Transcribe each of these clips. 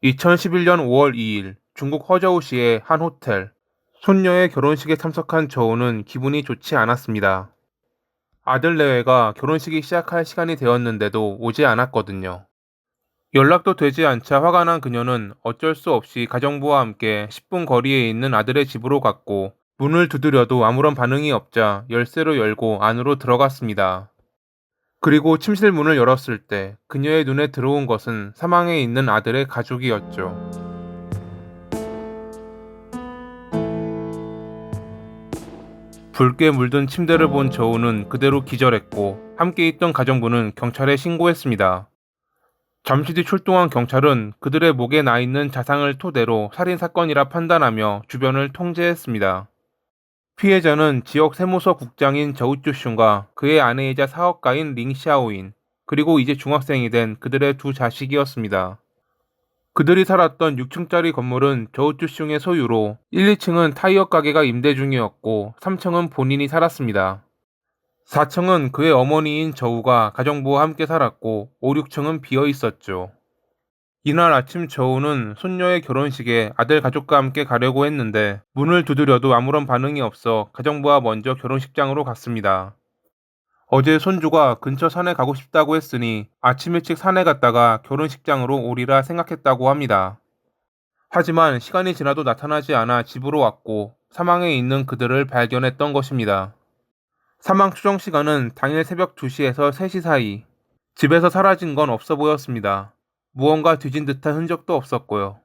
2011년 5월 2일 중국 허저우시의 한 호텔. 손녀의 결혼식에 참석한 저우는 기분이 좋지 않았습니다. 아들 내외가 결혼식이 시작할 시간이 되었는데도 오지 않았거든요. 연락도 되지 않자 화가 난 그녀는 어쩔 수 없이 가정부와 함께 10분 거리에 있는 아들의 집으로 갔고, 문을 두드려도 아무런 반응이 없자 열쇠로 열고 안으로 들어갔습니다. 그리고 침실 문을 열었을 때 그녀의 눈에 들어온 것은 사망해 있는 아들의 가족이었죠. 붉게 물든 침대를 본 저우는 그대로 기절했고, 함께 있던 가정부는 경찰에 신고했습니다. 잠시 뒤 출동한 경찰은 그들의 목에 나 있는 자상을 토대로 살인사건이라 판단하며 주변을 통제했습니다. 피해자는 지역 세무서 국장인 저우쭈슌과 그의 아내이자 사업가인 링샤오인, 그리고 이제 중학생이 된 그들의 두 자식이었습니다. 그들이 살았던 6층짜리 건물은 저우쭈슌의 소유로 1, 2층은 타이어 가게가 임대 중이었고 3층은 본인이 살았습니다. 4층은 그의 어머니인 저우가 가정부와 함께 살았고 5, 6층은 비어 있었죠. 이날 아침 저우는 손녀의 결혼식에 아들 가족과 함께 가려고 했는데 문을 두드려도 아무런 반응이 없어 가정부와 먼저 결혼식장으로 갔습니다. 어제 손주가 근처 산에 가고 싶다고 했으니 아침 일찍 산에 갔다가 결혼식장으로 오리라 생각했다고 합니다. 하지만 시간이 지나도 나타나지 않아 집으로 왔고 사망해 있는 그들을 발견했던 것입니다. 사망 추정 시간은 당일 새벽 2시에서 3시 사이. 집에서 사라진 건 없어 보였습니다. 무언가 뒤진 듯한 흔적도 없었고요.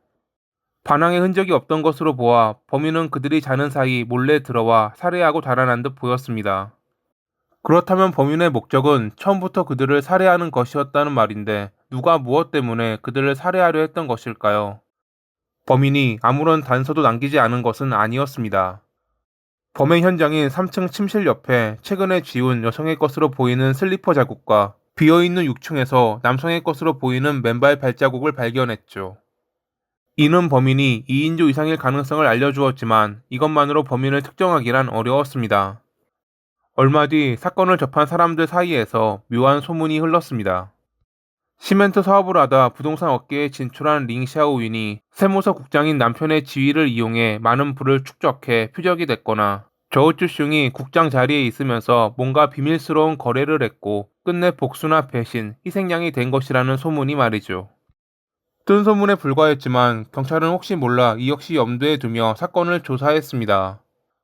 반항의 흔적이 없던 것으로 보아 범인은 그들이 자는 사이 몰래 들어와 살해하고 달아난 듯 보였습니다. 그렇다면 범인의 목적은 처음부터 그들을 살해하는 것이었다는 말인데, 누가 무엇 때문에 그들을 살해하려 했던 것일까요? 범인이 아무런 단서도 남기지 않은 것은 아니었습니다. 범행 현장인 3층 침실 옆에 최근에 지운 여성의 것으로 보이는 슬리퍼 자국과 비어있는 6층에서 남성의 것으로 보이는 맨발 발자국을 발견했죠. 이는 범인이 2인조 이상일 가능성을 알려주었지만 이것만으로 범인을 특정하기란 어려웠습니다. 얼마 뒤 사건을 접한 사람들 사이에서 묘한 소문이 흘렀습니다. 시멘트 사업을 하다 부동산 업계에 진출한 링샤오윈이 세무서 국장인 남편의 지위를 이용해 많은 부를 축적해 표적이 됐거나, 저우쭈슌이 국장 자리에 있으면서 뭔가 비밀스러운 거래를 했고 끝내 복수나 배신, 희생양이 된 것이라는 소문이 말이죠. 뜬 소문에 불과했지만 경찰은 혹시 몰라 이 역시 염두에 두며 사건을 조사했습니다.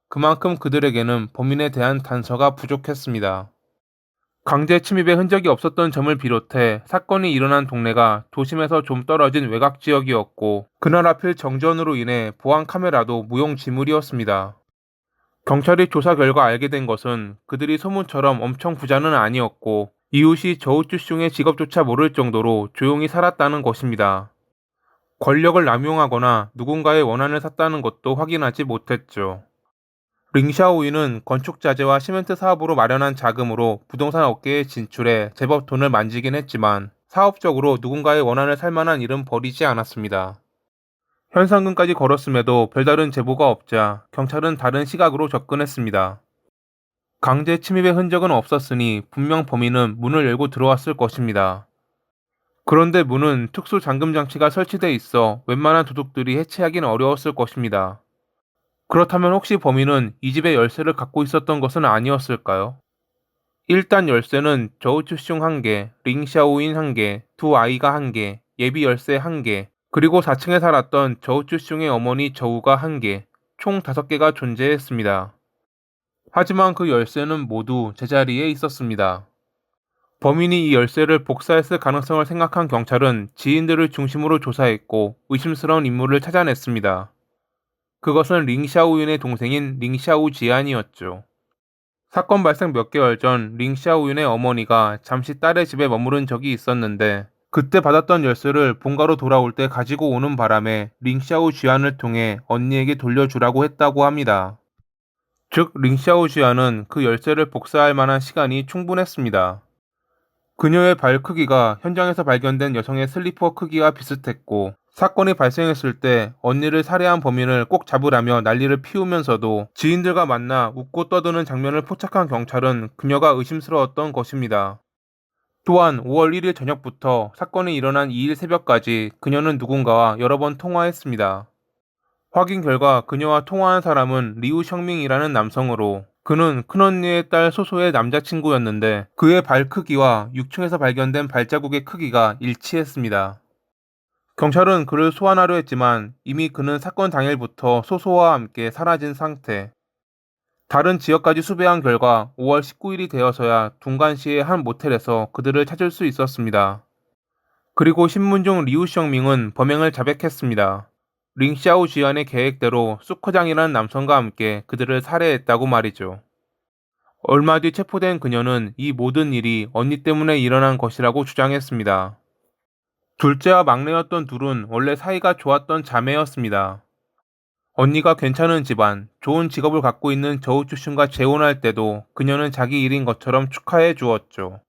그만큼 그들에게는 범인에 대한 단서가 부족했습니다. 강제 침입의 흔적이 없었던 점을 비롯해 사건이 일어난 동네가 도심에서 좀 떨어진 외곽 지역이었고, 그날 하필 정전으로 인해 보안 카메라도 무용지물이었습니다. 경찰이 조사 결과 알게 된 것은 그들이 소문처럼 엄청 부자는 아니었고, 이웃이 저우쭈슌의 직업조차 모를 정도로 조용히 살았다는 것입니다. 권력을 남용하거나 누군가의 원한을 샀다는 것도 확인하지 못했죠. 링샤오이는 건축 자재와 시멘트 사업으로 마련한 자금으로 부동산 업계에 진출해 제법 돈을 만지긴 했지만 사업적으로 누군가의 원한을 살 만한 일은 벌이지 않았습니다. 현상금까지 걸었음에도 별다른 제보가 없자 경찰은 다른 시각으로 접근했습니다. 강제 침입의 흔적은 없었으니 분명 범인은 문을 열고 들어왔을 것입니다. 그런데 문은 특수 잠금 장치가 설치돼 있어 웬만한 도둑들이 해체하기는 어려웠을 것입니다. 그렇다면 혹시 범인은 이 집의 열쇠를 갖고 있었던 것은 아니었을까요? 일단 열쇠는 저우추슌 1개, 링샤오인 1개, 두 아이가 1개, 예비 열쇠 1개, 그리고 4층에 살았던 저우추슌의 어머니 저우가 1개, 총 5개가 존재했습니다. 하지만 그 열쇠는 모두 제자리에 있었습니다. 범인이 이 열쇠를 복사했을 가능성을 생각한 경찰은 지인들을 중심으로 조사했고 의심스러운 인물을 찾아냈습니다. 그것은 링샤오윤의 동생인 링샤오지안이었죠. 사건 발생 몇 개월 전 링샤오윤의 어머니가 잠시 딸의 집에 머무른 적이 있었는데, 그때 받았던 열쇠를 본가로 돌아올 때 가지고 오는 바람에 링샤오지안을 통해 언니에게 돌려주라고 했다고 합니다. 즉 링샤오지안은 그 열쇠를 복사할 만한 시간이 충분했습니다. 그녀의 발 크기가 현장에서 발견된 여성의 슬리퍼 크기와 비슷했고, 사건이 발생했을 때 언니를 살해한 범인을 꼭 잡으라며 난리를 피우면서도 지인들과 만나 웃고 떠드는 장면을 포착한 경찰은 그녀가 의심스러웠던 것입니다. 또한 5월 1일 저녁부터 사건이 일어난 2일 새벽까지 그녀는 누군가와 여러 번 통화했습니다. 확인 결과 그녀와 통화한 사람은 리우 셔밍이라는 남성으로 그는 큰언니의 딸 소소의 남자친구였는데 그의 발 크기와 6층에서 발견된 발자국의 크기가 일치했습니다. 경찰은 그를 소환하려 했지만 이미 그는 사건 당일부터 소소와 함께 사라진 상태. 다른 지역까지 수배한 결과 5월 19일이 되어서야 둥간시의 한 모텔에서 그들을 찾을 수 있었습니다. 그리고 신문 중 리우 셔밍은 범행을 자백했습니다. 링샤오 지안의 계획대로 수커장이라는 남성과 함께 그들을 살해했다고 말이죠. 얼마 뒤 체포된 그녀는 이 모든 일이 언니 때문에 일어난 것이라고 주장했습니다. 둘째와 막내였던 둘은 원래 사이가 좋았던 자매였습니다. 언니가 괜찮은 집안, 좋은 직업을 갖고 있는 저우 출신과 재혼할 때도 그녀는 자기 일인 것처럼 축하해 주었죠.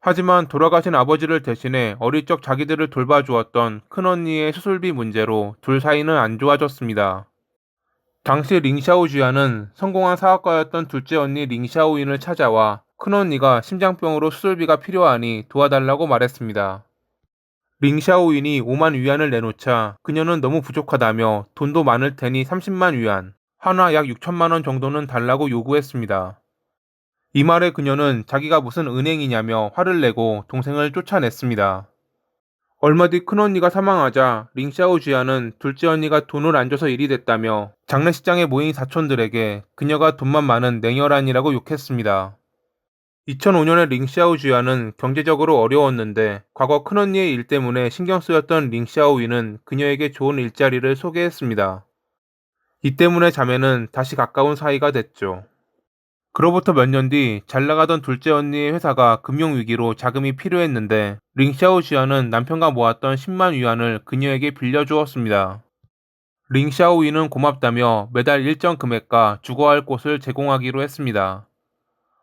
하지만 돌아가신 아버지를 대신해 어릴 적 자기들을 돌봐주었던 큰언니의 수술비 문제로 둘 사이는 안 좋아졌습니다. 당시 링샤오주야는 성공한 사업가였던 둘째 언니 링샤오인을 찾아와 큰언니가 심장병으로 수술비가 필요하니 도와달라고 말했습니다. 링샤오인이 5만 위안을 내놓자 그녀는 너무 부족하다며 돈도 많을 테니 30만 위안, 한화 약 6천만 원 정도는 달라고 요구했습니다. 이 말에 그녀는 자기가 무슨 은행이냐며 화를 내고 동생을 쫓아냈습니다. 얼마 뒤 큰언니가 사망하자 링샤오쥐아는 둘째 언니가 돈을 안 줘서 일이 됐다며 장례식장에 모인 사촌들에게 그녀가 돈만 많은 냉혈한이라고 욕했습니다. 2005년에 링샤오쥐아는 경제적으로 어려웠는데 과거 큰언니의 일 때문에 신경 쓰였던 링샤오위는 그녀에게 좋은 일자리를 소개했습니다. 이 때문에 자매는 다시 가까운 사이가 됐죠. 그로부터 몇 년 뒤 잘 나가던 둘째 언니의 회사가 금융위기로 자금이 필요했는데 링샤오쥐아는 남편과 모았던 10만 위안을 그녀에게 빌려주었습니다. 링샤오위는 고맙다며 매달 일정 금액과 주거할 곳을 제공하기로 했습니다.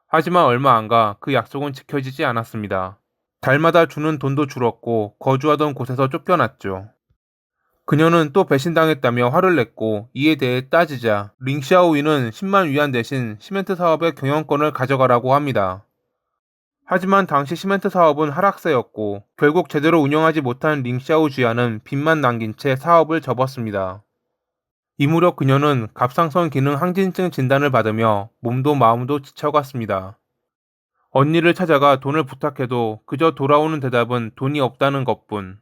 하지만 얼마 안 가 그 약속은 지켜지지 않았습니다. 달마다 주는 돈도 줄었고 거주하던 곳에서 쫓겨났죠. 그녀는 또 배신당했다며 화를 냈고 이에 대해 따지자 링샤오위는 10만 위안 대신 시멘트 사업의 경영권을 가져가라고 합니다. 하지만 당시 시멘트 사업은 하락세였고 결국 제대로 운영하지 못한 링샤오쥐아는 빚만 남긴 채 사업을 접었습니다. 이 무렵 그녀는 갑상선 기능 항진증 진단을 받으며 몸도 마음도 지쳐갔습니다. 언니를 찾아가 돈을 부탁해도 그저 돌아오는 대답은 돈이 없다는 것뿐.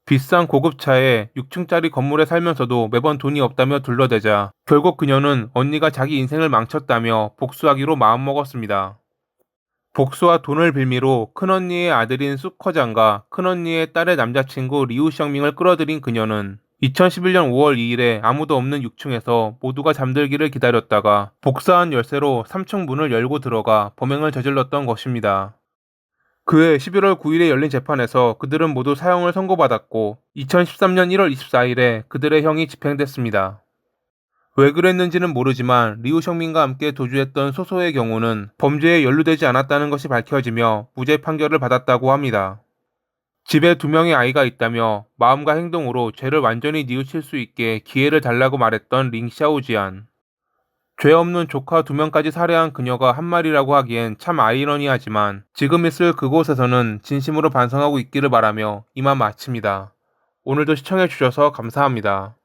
비싼 고급차에 6층짜리 건물에 살면서도 매번 돈이 없다며 둘러대자 결국 그녀는 언니가 자기 인생을 망쳤다며 복수하기로 마음먹었습니다. 복수와 돈을 빌미로 큰언니의 아들인 수커장과 큰언니의 딸의 남자친구 리우 셔밍을 끌어들인 그녀는 2011년 5월 2일에 아무도 없는 6층에서 모두가 잠들기를 기다렸다가 복사한 열쇠로 3층 문을 열고 들어가 범행을 저질렀던 것입니다. 그해 11월 9일에 열린 재판에서 그들은 모두 사형을 선고받았고 2013년 1월 24일에 그들의 형이 집행됐습니다. 왜 그랬는지는 모르지만 리우 셔밍과 함께 도주했던 소소의 경우는 범죄에 연루되지 않았다는 것이 밝혀지며 무죄 판결을 받았다고 합니다. 집에 2명의 아이가 있다며 마음과 행동으로 죄를 완전히 뉘우칠 수 있게 기회를 달라고 말했던 링샤오지안. 죄 없는 조카 2명까지 살해한 그녀가 한 말이라고 하기엔 참 아이러니하지만 지금 있을 그곳에서는 진심으로 반성하고 있기를 바라며 이만 마칩니다. 오늘도 시청해주셔서 감사합니다.